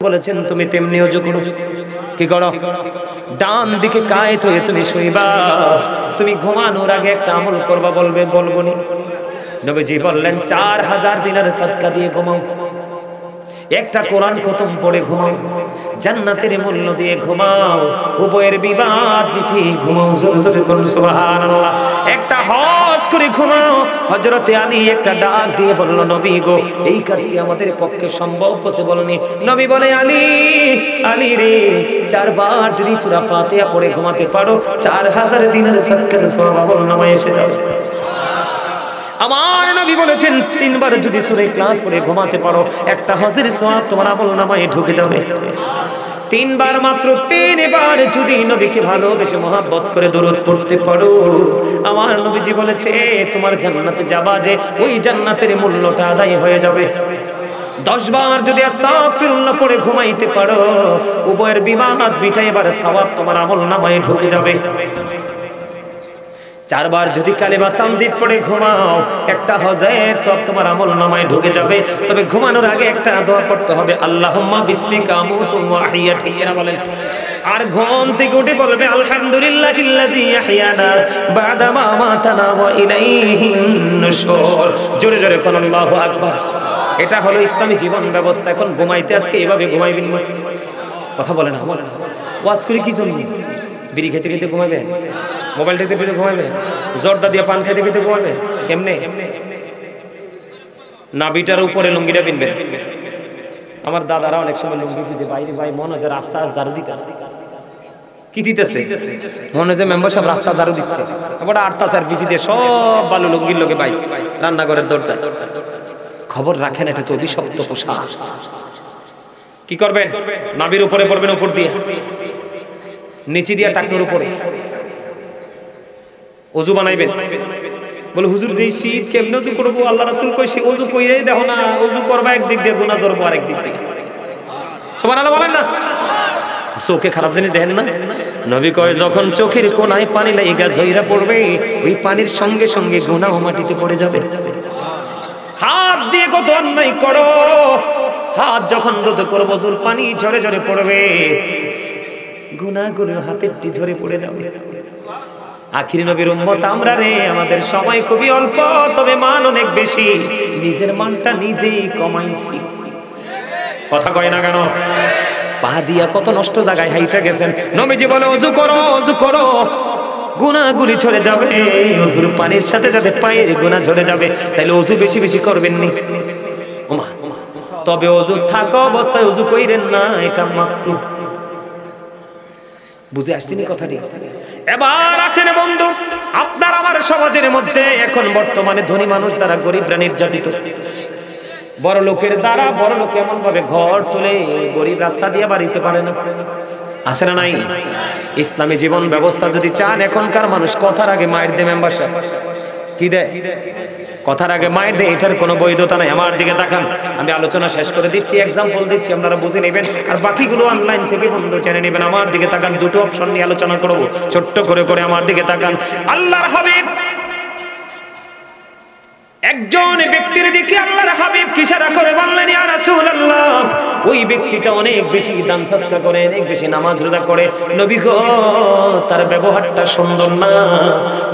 বলেছেন তুমি তেমনি ওযু করো। কি করো? ডান দিকে কায়েত হয়ে তুমি শুইবা। তুমি ঘুমানোর আগে একটা আমল করবা, বলবো নি? নবীজি বললেন 4000 দিনার সাদকা দিয়ে ঘুমাও, একটা কোরআন খতম পড়ে ঘুমাও, জান্নাতের মূল্য দিয়ে ঘুমাও, উভয়ের বিবাদ মিটিয়ে ঘুমাও। জোরে জোরে করুন সুবহানাল্লাহ। একটা হজ করে ঘুমাও। হযরতে আলী একটা ডাক দিয়ে বলল, নবী গো, এই কাজ কি আমাদের পক্ষে সম্ভব? পসিবল নেই। নবী বলে, আলী, আলী রে, 4 বার যদি সূরা ফাতিহা পড়ে ঘুমাতে পারো, 4000 দিনের সাদকার সওয়াব আমলনামায় এসে যাবে। আমার নবী বলেছেন 3 বার যদি সূরা ইখলাস পড়ে ঘুমাতে পারো, একটা হজের সওয়াব তোমার আমলনামায় ঢুকে যাবে। 3 বার, মাত্র 3 বার যদি নবীকে ভালোবেসে মহব্বত করে দরুদ পড়তে পারো, আমার নবীজি বলেছে তোমার জান্নাতে যাবা যে ওই জান্নাতের মূল্যটা আদায় হয়ে যাবে। 10 বার যদি আস্তাগফিরুল্লাহ পড়ে ঘুমাইতে পারো, উভয়ের বিবাদ মিটাইবার সওয়াব তোমার আমলনামায় ঢুকে যাবে। 4 বার যদি কালিমা তামজিদ পড়ে ঘুমাও, একটা হজের সওয়াব তোমার আমলনামায় ঢুকে যাবে। তবে ঘুমানোর আগে একটা দোয়া পড়তে হবে, আল্লাহুম্মা বিসমিকা আমুতু ওয়া আহইয়া। ঠিক না বলেন? আর ঘুম থেকে উঠে বলবে, আলহামদুলিল্লাহিল্লাযী আহইয়ানা বা'দা মা আমাতানা ওয়া ইলাইহিন নুশুর। জোরে জোরে কোন আল্লাহু আকবার। এটা হলো ইসলামী জীবন ব্যবস্থা। এখন ঘুমাইতে আজকে এভাবে ঘুমাইবেন না। কথা বলেন না, বলেন। ওয়াজ করে কি জন্য? বিড়ি খেতে খেতে ঘুমাবে? মোবাইল দেখতে দেখতে ঘুমাবে? জর্দা দিয়ে পান খেতে খেতে ঘুমাবে? কেমনে? নাভিটার উপরে লুঙ্গিটা পিনবেন। আমার দাদারা অনেক সময় লুঙ্গি পিনতে বাইরে, ভাই মনে হয় রাস্তা ঝাড়ু দিতেছে। কি দিতেছে? মনে হয় মেম্বার সাহেব রাস্তা ঝাড়ু দিচ্ছে। আবার 8টা সার্ভিস দিয়ে সব বালু লুঙ্গির লোকে ভাই রান্নাঘরের দরজা। খবর রাখেন, এটা তো অভিশপ্ত পোশাক। কি করবেন? নাভির উপরে পড়বেন, উপর দিয়ে, নিচে দিয়া টাকনোর উপরে। ওযু বানাইবেন। বলে, হুজুর যে শীত কেমনে ওযু করব? আল্লাহ রাসূল কইছে ওযু কইরাই দেখো না, ওযু করবা একদিক দিয়ে, গুনাহ করব আরেক দিক দিয়ে। সুবহানাল্লাহ বলেন না? চোখে খারাপ জিনিস দেখেন না? নবী কয়, যখন চোখের কোণায় পানি লাগা ঝইরা পড়বে, ওই পানির সঙ্গে সঙ্গে গুনাহ মাটিতে পড়ে যাবে। হাত দিয়ে কত অন্যায় করো, হাত যখন যত করব ওযুর পানি ঝরে ঝরে পড়বে, গুনাহগুলো হাতের ঝরে পড়ে যাবে। আখির নবীর উম্মত আমরা রে, আমাদের সময় খুবই অল্প, তবে মান অনেক বেশি। নিজের মানটা নিজেই কমাইছি। কথা কয় না কেন? পা দিয়া কত নষ্ট জায়গায় হাইটা গেছেন। নবীজি বলে, ওযু করো, ওযু করো, গুনাহগুলি ঝরে যাবে। ওযুর পানির সাথে সাথে পায়ের গুনাহ ঝরে যাবে। তাইলে ওযু বেশি বেশি করবেন নি। ওমা, তবে ওযু থাকা অবস্থায় ওযু কইরেন না, এটা মাকরুহ। বুঝে আসছেন কথাটি? এবার আসেন বন্ধু, আপনার আমার সমাজের মধ্যে এখন বর্তমানে ধনী মানুষ দ্বারা গরিবরা নির্যাতিত, বড় লোকের দ্বারা বড় লোক এমন ভাবে ঘর তোলে, গরিব রাস্তা দিয়ে বাড়িতে পারে না। আছে না নাই? ইসলামী জীবন ব্যবস্থা যদি চান, এখনকার মানুষ কথার আগে মায়ের দে মেম্বারশিপ। কি দেয়? কথার আগে মায়ের দেয়। এটার কোনো বৈধতা নাই। আমার দিকে তাকান, আমি আলোচনা শেষ করে দিচ্ছি, এক্সাম্পল দিচ্ছি, আপনারা বুঝে নেবেন, আর বাকিগুলো অনলাইন থেকে বন্ধু জেনে নেবেন। আমার দিকে তাকান, দুটো অপশন নিয়ে আলোচনা করব, ছোট্ট করে করে আমার দিকে তাকান। আল্লাহর হাবিব একজন ব্যক্তির দিকে আল্লাহর হাবিব ইশারা করে বললেন, ইয়া রাসূলুল্লাহ, ওই ব্যক্তিটা অনেক বেশি দান সদকা করে, অনেক বেশি নামাজ রোজা করে, নবী গো তার ব্যবহারটা সুন্দর না।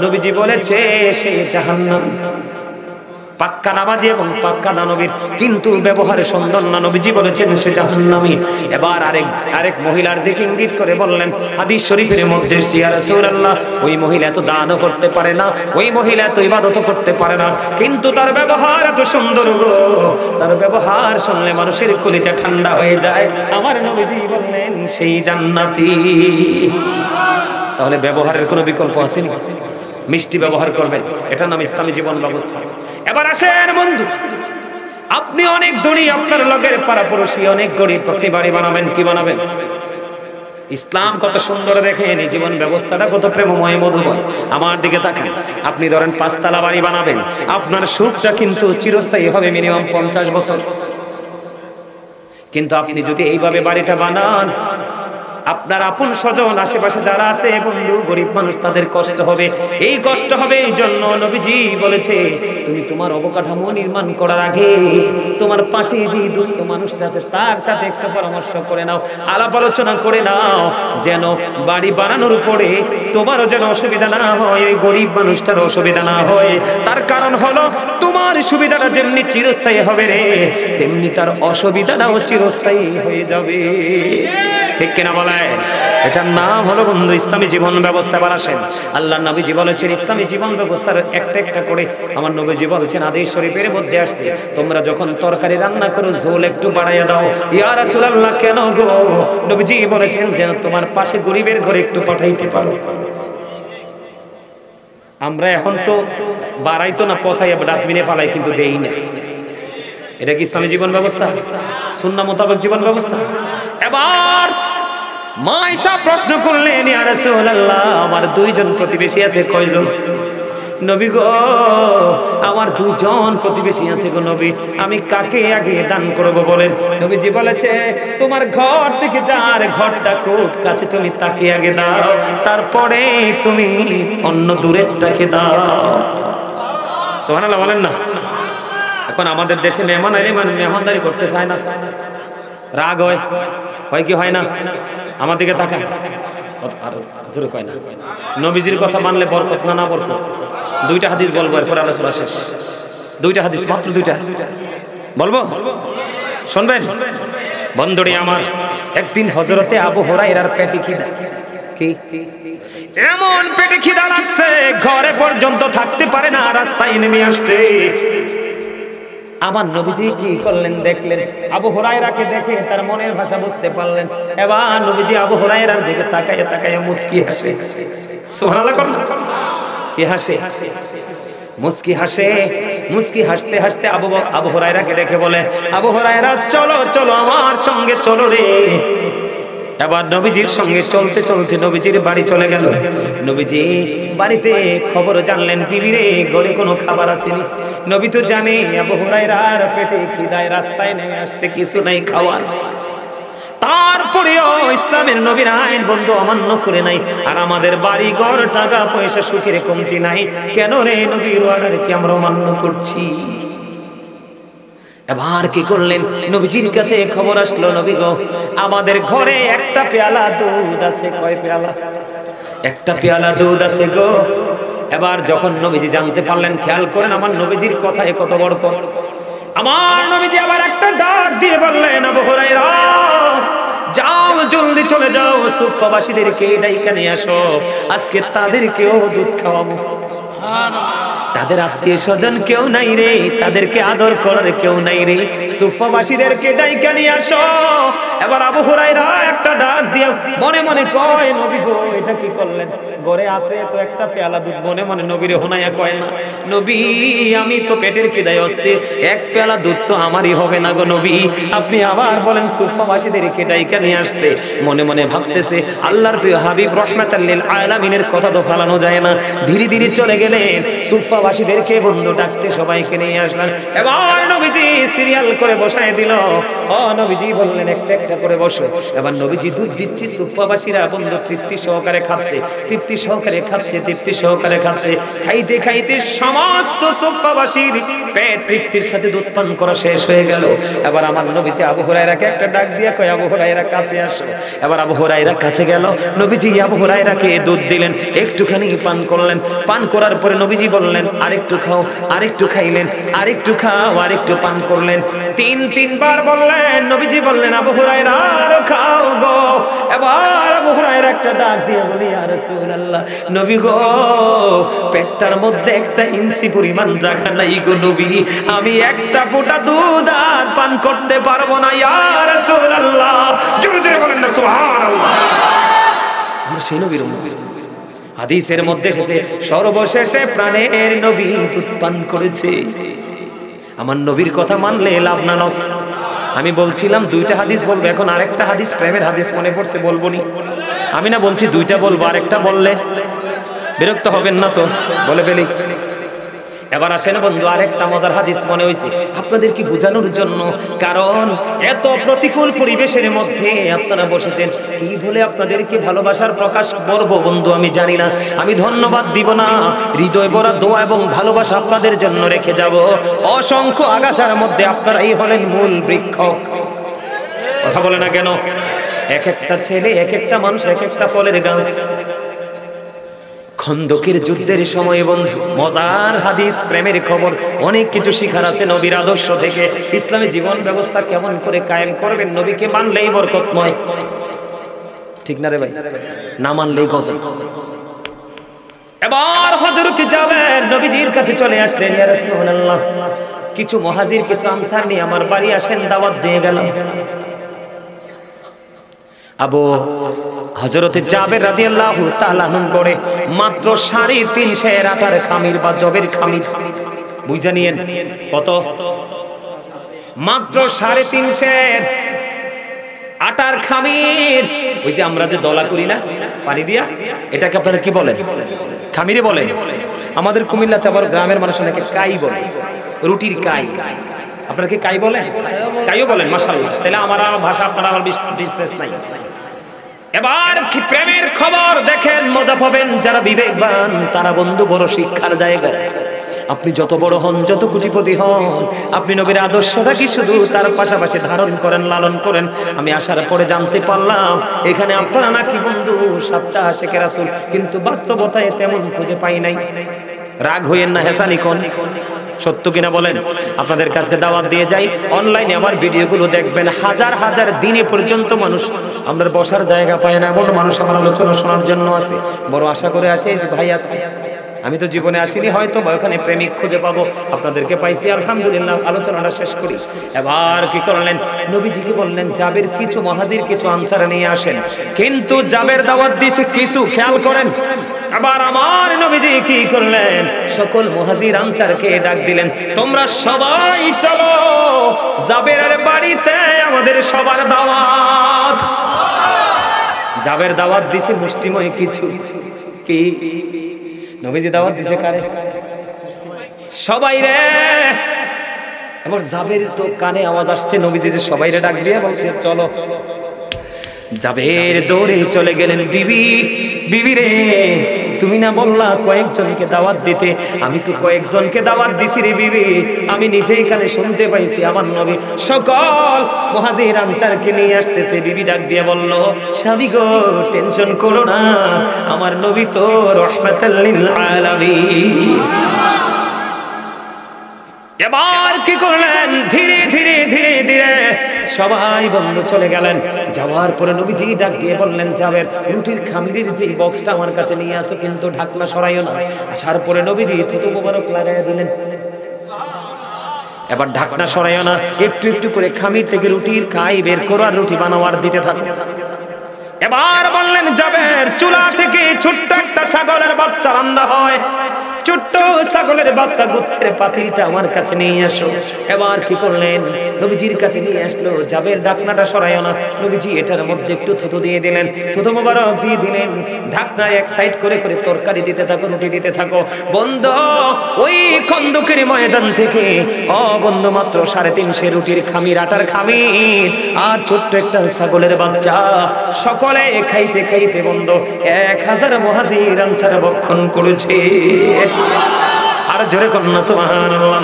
নবীজি বলেছে সে জাহান্নামী। পাক্কা নামাজি এবং পাক্কা দানবীর, কিন্তু ব্যবহারে সুন্দর না। নবীজি বলেছেন সে জাহান্নামী। এবার আরেক মহিলার দিকে ইঙ্গিত করে বললেন, হাদিস শরীফের মধ্যে, ইয়া রাসূলুল্লাহ, ওই মহিলা এত দানও করতে পারে না, ওই মহিলা এত ইবাদতও করতে পারে না, কিন্তু তার ব্যবহার এত সুন্দর গো, তার ব্যবহার শুনলে মানুষের কলিজা ঠান্ডা হয়ে যায়। আমার নবীজি বললেন সেই জান্নাতি। তাহলে ব্যবহারের কোনো বিকল্প আছে না? মিষ্টি ব্যবহার করবেন, এটার নাম ইসলামী জীবন ব্যবস্থা। এবার আসেন বন্ধু, আপনি অনেক ধনী, আপনার লগের পাড়াপড়শি অনেক গরিব, আপনি বাড়ি বানাবেন, কি বানাবেন? ইসলাম কত সুন্দর দেখেন, এই জীবন ব্যবস্থাটা কত প্রেমময়, মধুময়। আমার দিকে তাকান, আপনি ধরেন 5 তলা বাড়ি বানাবেন, আপনার সুখটা কিন্তু চিরস্থায়ী হবে, মিনিমাম 50 বছর। কিন্তু আপনি যদি এইভাবে বাড়িটা বানান, আপনার আপন স্বজন আশেপাশে যারা আছে বন্ধু গরিব মানুষ তাদের কষ্ট হবে, এই কষ্ট হবে এই জন্য নবীজি বলেছে তুমি তোমার অবকাঠামো নির্মাণ করার আগে তোমার পাশে যে দুস্থ মানুষটা আছে তার সাথে একটা পরামর্শ করে নাও, আলাপ আলোচনা করে নাও, যেন বাড়ি বানানোর উপরে তোমারও যেন অসুবিধা না হয়, ওই গরিব মানুষটার অসুবিধা না হয়। তার কারণ হলো তোমার সুবিধাটা যেমনি চিরস্থায়ী হবে রে, তেমনি তার অসুবিধাটাও চিরস্থায়ী হয়ে যাবে। ঠিক কিনা বলেন? এটার নাম হলো বন্ধু ইসলামী জীবন ব্যবস্থা। বাড়াছেন আল্লাহ নবীজি বলেছেন ইসলামী জীবন ব্যবস্থার একটা একটা করে আমার নবীজি বলেছেন হাদিস শরীফের মধ্যে আসছে, তোমরা যখন তরকারি রান্না করো ঝোল একটু বাড়াইয়া দাও। ইয়া রাসূলুল্লাহ কেন গো? নবীজি বলেছেন যেন তোমার পাশে গরিবের ঘরে একটু পাঠাইতে পারো। আমরা এখন তো বাড়াইতো না, পচাইয়া ডাস্টবিনে ফালাই, কিন্তু দেই না। এটা কি ইসলামী জীবন ব্যবস্থা? সুন্নাহ মোতাবেক জীবন ব্যবস্থা? এবার মা আয়েশা প্রশ্ন করলেন ইয়া রাসূলুল্লাহ আমার দুইজন প্রতিবেশী আছে। কয়জন? নবী গো আমার দুইজন প্রতিবেশী আছে গো নবী, আমি কাকে আগে দান করব বলেন? নবীজি বলেছে তোমার ঘর থেকে যার ঘরটা খুব কাছে তুমি তাকে আগে দাও, তারপরে তুমি অন্য দূরেরটাকে দাও। সুবহানাল্লাহ বলেন না? এখন আমাদের দেশে মেহমান আইলে মেহমানদারি করতে চায় না, রাগ হয়, হয় কি হয় না? আমার দিকে তাকান, জোরে কয় না। নবীজির কথা মানলে বরকত না, না বরকত? দুইটা হাদিস বলবো, এরপর আলোচনা শেষ। দুইটা হাদিস, মাত্র দুইটা বলবো, শুনবেন বন্ধুরে আমার। একদিন হযরতে আবু হুরায়রার পেটে খিদা, কি এমন পেটে খিদা লাগছে ঘরে পর্যন্ত থাকতে পারে না, রাস্তায় নেমে আসছে। আমার নবীজি কি করলেন দেখলেন, আবু হুরায়রাকে দেখে তার মনের ভাষা বুঝতে পারলেন। এবার নবীজি আবু হুরায়রার দিকে তাকায় তাকায় মুস্কি হাসে। সুবহানাল্লাহ কোন কি হাসে? মুস্কি হাসে। মুস্কি হাসতে হাসতে আবু হুরায়রাকে দেখে বলে আবু হুরায়রা চলো চলো আমার সঙ্গে চলো রে। এবার নবীজির সঙ্গে চলতে চলতে নবীজির বাড়ি চলে গেল। নবীজি বাড়িতে খবর জানলেন বিবিরে ঘরে কোনো খাবার আসেনি। নবী তো জানে আবু হুরায়রার পেটে খিদায় রাস্তায় নেমে আসছে, কিছু নাই খাওয়ার। তারপরেও ইসলামের নবীর আইন বন্ধু অমান্য করে নাই। আর আমাদের বাড়ি ঘর টাকা পয়সা সুখের কমতি নাই, কেন রে নবীর অর্ডার কি আমরা অমান্য করছি? এবার কি করলেন, নবীজির কাছে খবর আসলো নবী গো আমাদের ঘরে একটা পেয়ালা দুধ আছে। কয় পেয়ালা? একটা পেয়ালা দুধ আছে গো। এবার যখন নবীজি জানতে পারলেন, খেয়াল করেন আমার নবীজির কথায় কত বড় কথা। আমার নবীজি আবার একটা ডাক দিয়ে বললেন আবু হুরায়রা যাও জলদি চলে যাও, সুফাবাসীদেরকে ডাইকা নিয়ে আসো, আজকে তাদেরকেও দুধ খাওয়াবো। তাদের আত্মীয় স্বজন কেউ নাই রে, তাদেরকে আদর করার কেউ নাই রে, সুফাবাসীদেরকে ডাইকা নিয়ে আসো। এবার আবু হুরায়রা একটা ডাক দিয়ে মনে মনে কয় নবী গো এটা কি করলেন? ঘরে আছে তো একটা পেয়ালা দুধ, মনে মনে নবীরে হুনাইয়া কয় না নবী আমি তো পেটের খিদায় অস্থির, এক পেয়ালা দুধ তো আমারই হবে না গো নবী, আপনি আবার বলেন সুফাবাসীদেরকে ডাইকা নিয়ে আসতে। মনে মনে ভাবতেছে আল্লাহর প্রিয় হাবিব রাহমাতাল লিল আলামিনের কথা তো ফালানো যায় না। ধীরে ধীরে চলে গেলেন সুফাবাসীদেরকে বন্ধু ডাকতে সবাইকে নিয়ে আসলেন। এবার নবীজি সিরিয়াল করে বসায় দিল। ও নবীজি বললেন একটা একটা করে বসো। এবার নবীজি দুধ দিচ্ছে, সুফাবাসীরা বন্ধু তৃপ্তি সহকারে খাচ্ছে, তৃপ্তি সহকারে খাচ্ছে, তৃপ্তি সহকারে খাচ্ছে। খাইতে খাইতে সমস্ত সুফাবাসীর পেট তৃপ্তির সাথে দুধ পান করা শেষ হয়ে গেল। এবার আমার নবীজি আবু হুরায়রাকে একটা ডাক দিয়ে কয় আবু হুরায়রা কাছে আসো। এবার আবু হুরায়রা কাছে গেল, নবীজি আবু হুরায়রাকে দুধ দিলেন, একটুখানি পান করলেন। পান করার পরে নবীজি বললেন আরেকটু খাও, আরেকটু খাইলেন, আরেকটু খাও, আরেকটু পান করলেন। তিনবার বললেন। নবীজি বললেন আবু হুরায়রা আরো খাও গো। এবার আবু হুরায়রা একটা ডাক দিয়ে বলি ইয়া রাসূলুল্লাহ নবী গো পেটটার মধ্যে একটা ইঞ্চি পরিমাণ জায়গা নাই গো নবী, আমি একটা ফোঁটা দুধ আর পান করতে পারবো না ইয়া রাসূলুল্লাহ। জোরে জোরে বলেন না সুবহানাল্লাহ। আমরা সেই নবীর উম্মত। হাদিসের মধ্যে এসেছে সর্বশেষে প্রাণের নবী দুধ পান করেছে। আমার নবীর কথা মানলে লাভ না লস। আমি বলছিলাম দুইটা হাদিস বলবো, এখন আরেকটা হাদিস প্রেমের হাদিস মনে পড়ছে, বলবো নি? আমি না বলছি দুইটা বলবো, আরেকটা বললে বিরক্ত হবেন না তো? বলে ফেলি। এবার আসেন বন্ধু, আরেকটা মজার হাদিস মনে হইছে আপনাদের কি বোঝানোর জন্য। কারণ এত প্রতিকূল পরিবেশের মধ্যে আপনারা বসেছেন, কি বলে আপনাদেরকে ভালোবাসার প্রকাশ করব বন্ধু আমি জানি না। আমি ধন্যবাদ দিব না, হৃদয় ভরা দোয়া এবং ভালোবাসা আপনাদের জন্য রেখে যাব। অসংখ্য আগাছার মধ্যে আপনারাই হলেন মূল বৃক্ষ। কথা বলে না কেন? এক একটা ছেলে, এক একটা মানুষ, এক একটা ফলের গাছ। খন্দকের যুদ্ধের সময় বন্ধু মজার হাদিস, প্রেমের খবর, অনেক কিছু শিখার আছে নবীর আদর্শ থেকে। ইসলামী জীবন ব্যবস্থা কেমন করে কায়েম করবেন, নবীকে মানলেই বরকতময়, ঠিক না রে ভাই? না মানলেই গজব। এবার হযরত জাবের নবীজির কাছে চলে আসলেন, ইয়া রাসূলুল্লাহ কিছু মুহাজির কিছু আনসার নিয়ে আমার বাড়ি আসেন, দাওয়াত দিয়ে গেলাম। আবু হযরত জাবের রাদিয়াল্লাহু তাআলা করে মাত্র 350 আটার খামির বা জবের খামির, বুঝা নিয়েন কত? মাত্র 350 আটার খামির। ওই যে আমরা যে দলা করি না পানি দিয়া, এটাকে আপনারা কি বলেন? খামিরে বলেন। আমাদের কুমিল্লাতে আবার গ্রামের মানুষ অনেকে কাই বলে, রুটির কাই। আপনারা কি কাই বলেন? কাইও বলেন, মাশাআল্লাহ। তাহলে আমার ভাষা আপনারা আমার ডিস্টেন্স নাই। এবার কি প্রেমের খবর দেখেন, মজা পাবেন। যারা বিবেকবান তারা বন্ধু বড় শিক্ষার জায়গা। আপনি যত বড় হন, যত কোটিপতি হন, আপনি নবীর আদর্শটা কি শুধু তার পাশাপাশি ধারণ করেন, লালন করেন। আমি আসার পরে জানতে পারলাম এখানে আপনারা নাকি বন্ধু সাচ্চা আশিকে রাসূল, কিন্তু বাস্তবতায় তেমন খুঁজে পাই নাই। রাগ হইেন না, হেসানি কোন সত্য কিনা বলেন? আপনাদের কাছে দাওয়াত দিয়ে যাই, অনলাইনে আমার ভিডিওগুলো দেখবেন। হাজার হাজার দিনে পর্যন্ত মানুষ আমরা বসার জায়গা পায় না, এমন মানুষ আমার আলোচনা শোনার জন্য আছে। বড় আশা করে আসে যে ভাই আছে, আমি তো জীবনে আসিনি, হয়তো ওখানে প্রেমিক খুঁজে পাবো। আপনাদেরকে পাইছি, আলহামদুলিল্লাহ। আলোচনাটা শেষ করি। এবার কি করলেন, নবীজিকে বললেন জাবের কিছু মুহাজির কিছু আনসার নিয়ে আসেন। কিন্তু জাবের দাওয়াত দিয়েছে কিছু, খেয়াল করেন। আবার আমার নবীজি কি করলেন, সকল মুহাজির আনসারকে ডাক দিলেন, তোমরা সবাই চলো জাবেরের বাড়িতে, আমাদের সবার দাওয়াত। জাবের দাওয়াত দিছে মুষ্টিময় কিছু। কি নবীজি দাওয়াত দিছে কারে? সবাই রে। এবার জাবের তো কানে আওয়াজ আসছে, নবীজি যে সবাই রে ডাক দিয়ে বলছে চলো। জাবের দৌড়ে চলে গেলেন, বিবি বিবি রে তুমি না বললা কয়েকজনকে দাওয়াত দিতে, আমি তো কয়েকজনকে দাওয়াত দিছি রে বিবি। আমি নিজেই কানে শুনতে পাইছি আমার নবী সকল মুহাজির আনসারকে নিয়ে আসতেছে। বিবি ডাক দিয়ে বলল, স্বামী গো টেনশন করো না, আমার নবী তো রাহমাতাল লিল আলামিন। এবার কি করলেন, ধীরে ধীরে ধীরে ধীরে সবাই বন্ধু চলে গেলেন। যাওয়ার পরে নবীজি ডাক দিয়ে বললেন, জাবের রুটির খামিরের যে বক্সটা আমার কাছে নিয়ে আসো, কিন্তু ঢাকনা সরাইও না। আসার পরে নবীজি থুতু মোবারক লাগাইয়া দিলেন। এবার ঢাকনা সরাইও না, একটু একটু করে খামির থেকে রুটির কাই বের করো আর রুটি বানাওয়ার দিতে থাকো। এবার বললেন, জাবের চুলা থেকে ছোট্ট একটা ছাগলের বাচ্চা রান্না হয়, ছোট্ট ছাগলের বাচ্চা গুচ্ছের পাতিলটা আমার কাছে নিয়ে আসো। এবার কি করলেন, নবীজির কাছে নিয়ে আসলো। জাবের ঢাকনাটা সরাইও না। নবীজি এটার মধ্যে একটু থুতু দিয়ে দিলেন, থুতু মোবারক দিয়ে দিলেন। ঢাকনা এক সাইড করে করে তরকারি দিতে থাকো, রুটি দিতে থাকো। বন্ধু ওই খন্দকের ময়দান থেকে বন্ধু মাত্র 350 রুটির খামির, আটার খামির আর ছোট্ট একটা ছাগলের বাচ্চা, সকলে খাইতে খাইতে বন্ধু 1000 মুহাজির আনসার ভক্ষণ করেছে। আর জোরে কন্যা সুবহানাল্লাহ।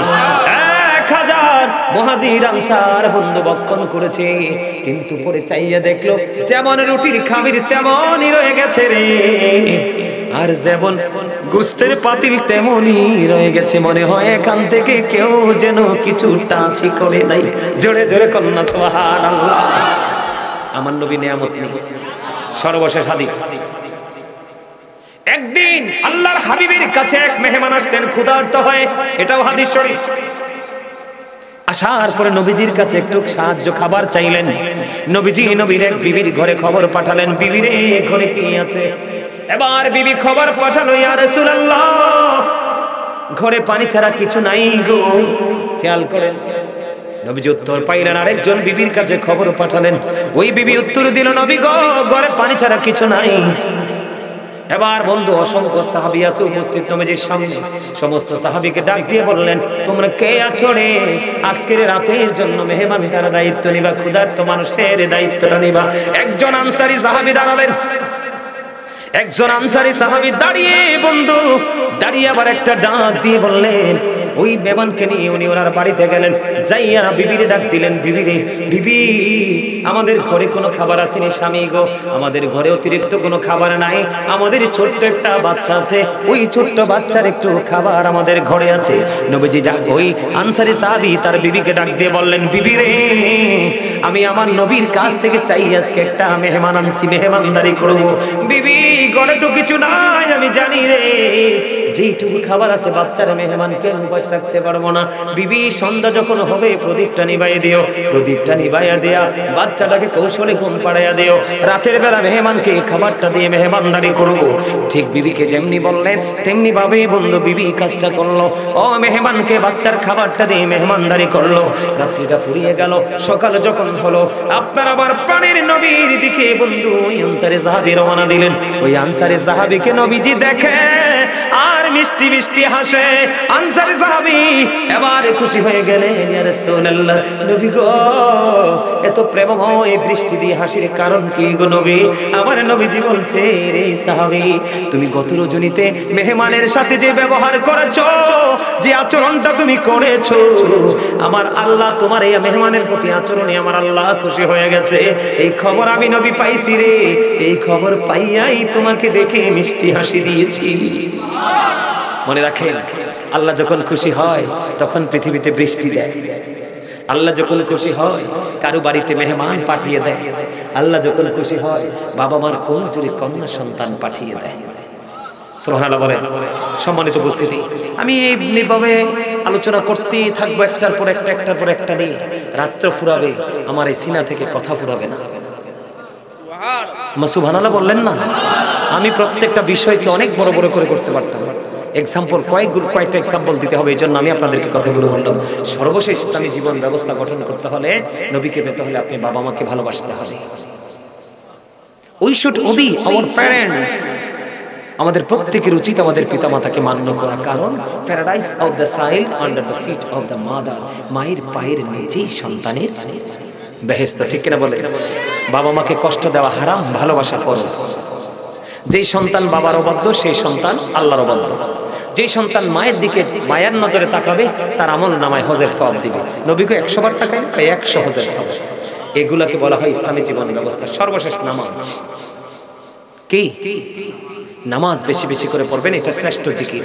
1000 মুহাজির আনসার বন্ধু ভক্ষণ করেছে। কিন্তু পরে চাইয়া দেখলো যেমন রুটির খামির তেমনই রয়ে গেছে রে, আর যেমন গোস্তের পাতিল তেমনই রয়ে গেছে। মনে হয় এখান থেকে কেউ যেন কিছু টাচি করে নাই। জোরে জোরে কন্যা সুবহানাল্লাহ। আমার নবী নিয়ামত নেই। সর্বশেষ হাদিস, একদিন আল্লাহর হাবিবের কাছে এক মেহমান আসতেন ক্ষুধার্ত হয়ে, এটাও হাদিস শরীফ। আসার পরে নবীজির কাছে একটু সাহায্য খাবার চাইলেন। নবীজি নবীর এক বিবির ঘরে খবর পাঠালেন, বিবির ঘরে কি আছে? এবার বিবি খবর পাঠালো, ইয়া রাসূলুল্লাহ ঘরে পানি ছাড়া কিছু নাই গো। খেয়াল করেন, নবীজি উত্তর পাইলেন, আরেকজন বিবির কাছে খবর পাঠালেন। ওই বিবি উত্তর দিল, নবী গো ঘরে পানি ছাড়া কিছু নাই। এবার বন্ধু অসংখ্য সাহাবী আছে উপস্থিত নবীজির সামনে। সমস্ত সাহাবীকে ডাক দিয়ে বললেন, তোমরা কে আছো রে? আজকের রাতের জন্য মেহমানটার দায়িত্ব নিবা, ক্ষুধার্ত মানুষের দায়িত্বটা নিবা। একজন আনসারী সাহাবী দাঁড়ালেন। একজন আনসারী সাহাবী দাঁড়িয়ে বন্ধু দাঁড়িয়ে আবার একটা ডাক দিয়ে বললেন, ওই মেহমানকে নিয়ে উনি ওনার বাড়িতে গেলেন, যাইয়া বিবিরে ডাক দিলেন, বিবিরে, বিবি আমাদের ঘরে কোনো খাবার আসেনি স্বামী গো, আমাদের ঘরে অতিরিক্ত কোনো খাবার নাই, আমাদের ছোট্ট একটা বাচ্চা আছে, ওই ছোট্ট বাচ্চার একটু খাবার আমাদের ঘরে আছে। নবীজি ওই আনসারী সাহাবী তার বিবিকে ডাক দিয়ে বললেন, বিবি রে আমি আমার নবীর কাছ থেকে চাই আজকে একটা মেহমান আনছি, মেহমানদারি করবো। বিবি ঘরে তো কিছু নাই, আমি জানি রে, যেইটুকু খাবার আছে বাচ্চার মেহমানকে উপাস রাখতে পারবো না। বিবি সন্ধ্যা যখন হবে প্রদীপটা নিভাইয়া দিও, প্রদীপটা নিভাইয়া দেয়া বাচ্চাটাকে কৌশলে ঘুম পাড়াইয়া দিও, রাতের বেলা মেহমানকে খাবারটা দিয়ে মেহমানদারি করবো। ঠিক বিবিকে যেমনি বললেন তেমনি ভাবে বন্ধু বিবি কাজটা করলো। ও মেহমানকে বাচ্চার খাবারটা দিয়ে মেহমানদারি করলো। রাত্রিটা ফুরিয়ে গেল, সকালে যখন হলো আপনার আবার পানির নবীর দিকে বন্ধু ওই আনসারী সাহাবী রওনা দিলেন। ওই আনসারী সাহাবীকে নবীজি দেখে আর মিষ্টি মিষ্টি হাসে। আনসারী সাহাবী এবারে খুশি হয়ে গেলেন, ইয়া রাসূলুল্লাহ, নবী গো এত প্রেমময় দৃষ্টি দিয়ে হাসির কারণ কি গো নবী? আমার নবীজি বলছে, রে সাহাবী তুমি গত রজনীতে মেহমানের সাথে যে ব্যবহার করেছো, যে আচরণটা তুমি করেছো, আমার আল্লাহ তোমার এই মেহমানের প্রতি আচরণে আমার আল্লাহ খুশি হয়ে গেছে। এই খবর আমি নবী পাইছি রে, এই খবর পাইয়াই তোমাকে দেখে মিষ্টি হাসি দিয়েছি। মনে রাখেন, আল্লাহ যখন খুশি হয় তখন পৃথিবীতে বৃষ্টি দেয়। আল্লাহ যখন খুশি হয় কারো বাড়িতে মেহমান পাঠিয়ে দেয়। আল্লাহ যখন খুশি হয় বাবা মার কোল জুড়ে কন্যা সন্তান পাঠিয়ে দেয়। সুবহানাল্লাহ বলেন। সম্মানিত উপস্থিতি, আমি এইভাবে আলোচনা করতেই থাকবো, একটার পর একটা, একটার পর একটা নিয়ে। রাত্র ফুরাবে, আমার এই সিনা থেকে কথা ফুরাবে না। সুবহানাল্লাহ বললেন না? আমি প্রত্যেকটা বিষয়কে অনেক বড় বড় করে করতে পারতাম। এক্সাম্পল কয়েকটা এক্সাম্পল দিতে হবে, এই জন্য আমি আপনাদেরকে কথাগুলো বললাম। সর্বশেষ ইসলামী জীবন ব্যবস্থা গঠন করতে হলে, নবীকে পেতে হলে আপনি বাবা মাকে ভালোবাসতে হবে। We should obey our parents. আমাদের প্রত্যেকের উচিত আমাদের পিতামাতাকে মান্য করা, কারণ paradise of the child under the feet of the mother. মায়ের পায়ের নিচেই সন্তানের বেহেশত, ঠিক কিনা বলে? বাবা মাকে কষ্ট দেওয়া হারাম, ভালোবাসা ফরজ। যেই সন্তান বাবার অবাধ্য সেই সন্তান আল্লাহর অবাধ্য। যেই সন্তান মায়ের দিকে মায়ের নজরে তাকাবে তার আমল নামায় হজের সওয়াব দিবে। নবীকে 100 বার তাকায়, 100 হজের সওয়াব। এগুলাকে বলা হয় ইসলামী জীবন ব্যবস্থা। সর্বশেষ নামাজ। কি নামাজ বেশি বেশি করে পড়বেন, এটা শ্রেষ্ঠ জিকির।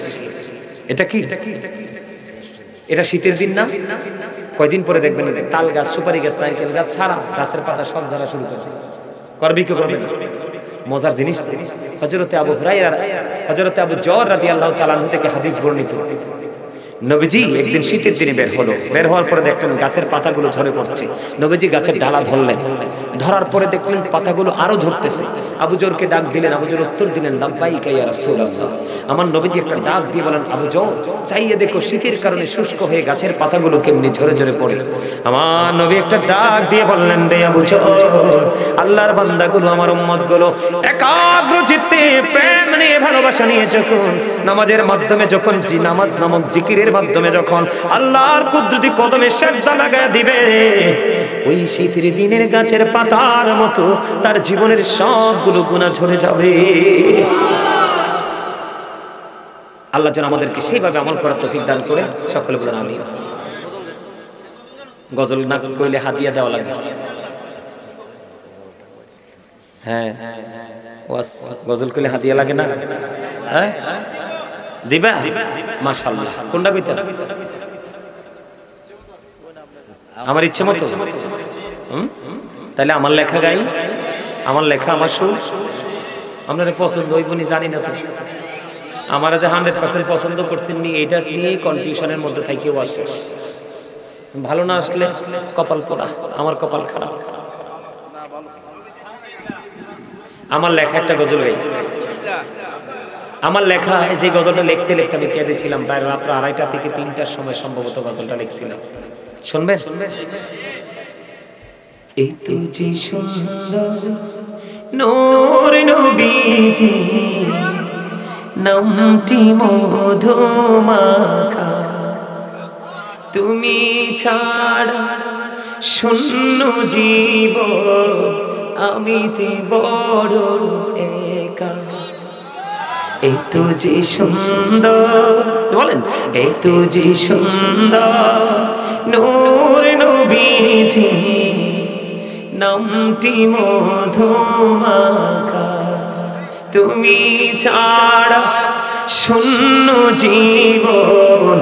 এটা কি? এটা শীতের দিন না? কয়দিন পরে দেখবেন তাল গাছ, সুপারি গাছ, নারকেল গাছ ছাড়া গাছের পাতা সব ঝরা শুরু করবে। করবি কি করবে না? মজার জিনিস। হযরতে আবু হুরায়রা, হযরতে আবু যর রাদিয়াল্লাহু তাআলা আনহু থেকে হাদিস বর্ণিত। নবীজি একদিন শীতের দিনে বের হওয়ার পরে দেখলেন গাছের পাতাগুলো ঝরে পড়ছে। নবীজি গাছের ডালা ধরলেন, ধরার পরে দেখলেন পাতাগুলো আরো ঝরতেছে। আবু যরকে ডাক দিলেন, আবু যর উত্তর দিলেন, লাব্বাইকা ইয়া রাসূলুল্লাহ। আমার নবীজি একটা ডাক দিয়ে বলেন, আবু যর চাইয়ে দেখো শীতের কারণে শুষ্ক হয়ে গাছের পাতাগুলো কেমনি ঝরে ঝরে পড়ে। আমার নবী একটা ডাক দিয়ে বললেন, রে আবু যর, আল্লাহর বান্দাগুলো, আমার উম্মতগুলো একাগ্র চিত্তে প্রেম নিয়ে, ভালোবাসা নিয়ে যখন নামাজের মাধ্যমে, যখন নামাজ নামক জিকিরের মাধ্যমে যখন আল্লাহর কুদরতি কদমে সিজদা লাগায় দিবে, ওই শীতের দিনের গাছের পাতার মতো তার জীবনের সবগুলো গুনাহ ঝরে যাবে। আল্লাহ যেন আমাদেরকে সেইভাবে আমল করার তৌফিক দান করে। সকলে বলেন আমিন। গজল না কইলে হাদিয়া দেওয়া লাগে। হ্যাঁ, গজল কইলে হাদিয়া লাগে না? হ্যাঁ দিবা? মাশাআল্লাহ। কোনটা কইতা? আমার ইচ্ছে মতো। তাহলে আমার লেখা গাই, আমার লেখা, আমার সুর আপনার পছন্দ হইব নি জানি না তো। আমার যে 100% পছন্দ করছেন নি, এটা নিয়ে কনফিউশনের মধ্যে থাকেও আসে। ভালো না আসলে কপাল পোড়া, আমার কপাল খারাপ। আমার লেখা একটা গজল গাই। আমার লেখা যে গজলটা লিখতে লিখতে আমি কেঁদেছিলাম, প্রায় রাত্র 2:30 থেকে 3টার সময় সম্ভবত গজলটা লিখছিলাম। শুনবেন? এই তো যে সুন্দর নূর নবীজি নামটি মধুমাখা, তুমি ছাড়া শূন্য জীবন, আমি যে বড় একা। এত যে সুন্দর, বলেন এত যে সুন্দর নূর নবীজি, নামটি মধুমাখা, তুমি ছাড়া শূন্য জীবন,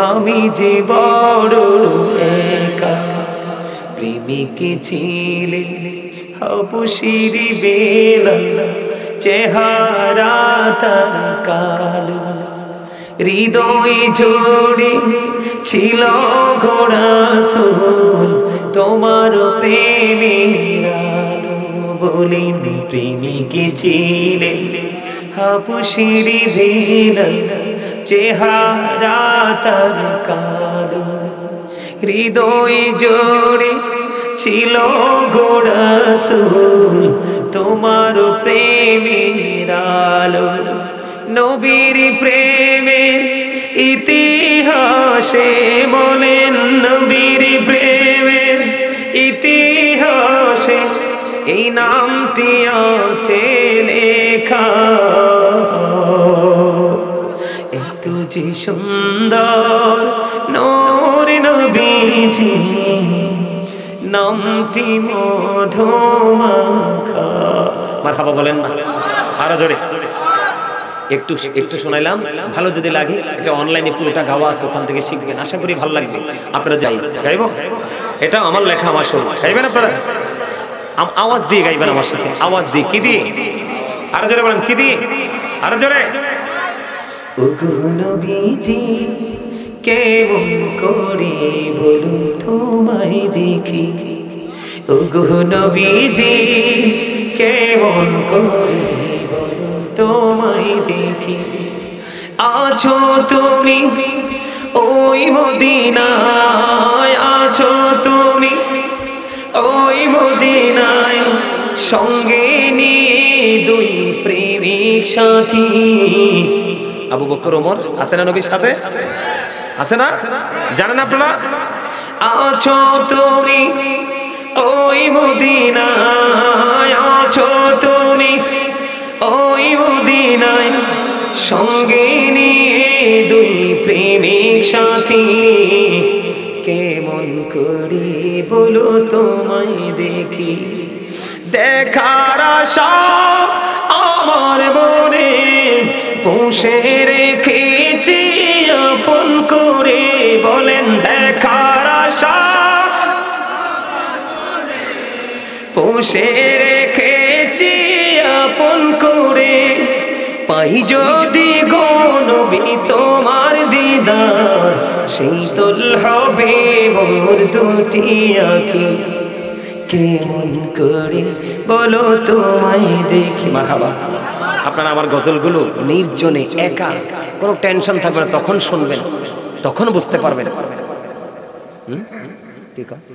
আমি যে বড় একা। প্রেমিক ছিলে হাবশির বেলাল, চেহারা তার কালো, হৃদয় জোড়ে ছিল গোরাসুল, তোমার প্রেমের আলো। বলিন প্রেমিক ছিলে হাবশির বেলাল, চেহারা তার কালো, হৃদয় জোড়ে ছিল গোরাসুল, তোমার প্রেমের আলো। নবীর প্রেমের ইতিহাসে বলেন, নবীর প্রেমের ইতিহাসে এই নামটি আছে লেখা। এত যে সুন্দর নূর নবীজি, নামটি মধুমাখা। মারহাবা বলেন না আরো জোরে। একটু একটু শোনাইলাম, ভালো যদি লাগে এটা অনলাইনে পুরোটা গাওয়া আছে, ওখান থেকে শিখবেন, আশা করি ভালো লাগবে। আপনারা গাইবো, এটা আমার লেখা, আমার সুর। গাইবেন আপনারা, আওয়াজ দিয়ে গাইবেন আমার সাথে, আওয়াজ দিয়ে। কি দিয়ে? আরো জোরে বলেন, কি দিয়ে? আরো জোরে। ওগো নবীজি কেমন করে বলো তোমায় দেখি, ওগো নবীজি কেমন করে বলো তোমায় দেখি। আছো তুমি ওই মদিনায়, আছো তুমি ওই মদিনায়, সঙ্গে নিয়ে দুই প্রেমিক সাথী। আবু বকর ওমর আছে না নবীর সাথে? আছে না? জানেন আপনারা? আছো তুমি ওই মদিনায়, আছো তুমি ওই মদিনায়, সঙ্গে নিয়ে দুই প্রেমিক সাথী। কেমন করে বলো তোমায় দেখি, দেখার আশা আমার মনে পুষে রেখেছি আপন করে। বলেন দেখার আশা পুষে রেখেছি আপন করে। পাই যদি গো নবী তোমার দিদার, শীতল হবে মোর দুটি আঁখি। কেমন করে বলো তোমায় দেখি। মারহাবা। আপনারা আমার গজলগুলো নির্জনে একা, কোনো টেনশন থাকবে না, তখন শুনবেন, তখন বুঝতে পারবেন। ঠিক আছে।